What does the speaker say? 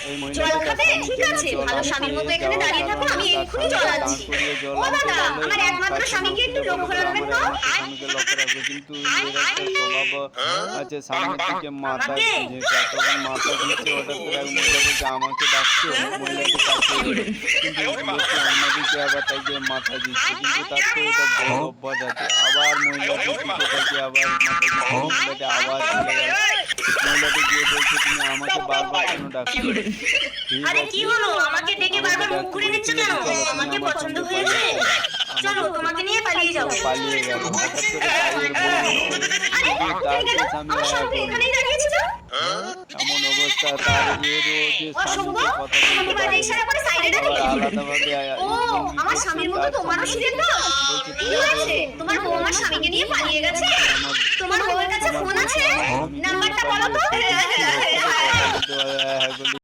এই জল মহিলাটি তার খাবে? স্বামীকে ঠিক নিয়ে আছে, জল ভালো আনতে স্বামীর মতো এখানে যাওয়ার দাঁড়িয়ে থাকো, কারণে আমি তার এক্ষুনি জল স্বামীকে দাঁড় আনছি। করিয়ে জল ও আনতে দাদা, গেলে আমার এবং একমাত্র তাকে স্বামীকে একটু বলছিল লক্ষ্য বলে রাখবেন আমার তো। একমাত্র স্বামীকে লক্ষ্য রাখবে, কিন্তু এর একটা স্বভাব আছে সামনের দিকে মাথা আমাকে? তখন মাথা ঘুরছে, হঠাৎ করে এক মহিলা বলছে আমাকে ডাকছো, মহিলাটি তাকিয়ে রইল, কিন্তু লোকটি অন্যদিকে আবার তাকিয়ে মাথা দিচ্ছে, কিন্তু তার তো এটা বদ অভ্যাস আছে। আবার মহিলাটির দিকে তাকিয়ে আবার মাথা দিচ্ছে, মহিলাটি আবার চলে গেল। মহিলাটি গিয়ে বলছে তুমি আমাকে বারবার কেন ডাকছো? ঠিক আরে কি আছে, হলো, আমাকে ডেকে আমাকে বারবার মুখ ডাকতে ঘুরে বলে নিচ্ছ ঠিক কেন? আছে চলো তুমি আমাকে আমার পছন্দ সঙ্গে হয়েছে? পালিয়ে চলো। চলো, আমাকে তোমাকে নিয়ে পালিয়ে যাবো। পালিয়ে গেল। হঠাৎ করে তাদের বউ এসে আরে যে কোথায় গেল? তাকে সামনে আমার স্বামী তো এখন এখানেই দাঁড়িয়ে ছিল। এমন অবস্থা তার, এরও যে অসভ্য, স্বামীকে কথা আমাকে বলতে বাজে পারে না, ইশারা করে সাইডে আবার ডাকে। আলাদাভাবে ও, ইঙ্গিত আমার করছে স্বামীর মতো তার তোমারও সামনে শিরের এসে দাম? বলছে কি তুমি হয়েছে? তোমার বউ আমার স্বামীকে নিয়ে পালিয়ে গেছে? তোমার বউয়ের কাছে ফোন আছে? নাম্বারটা বলো তো। হ্যাঁ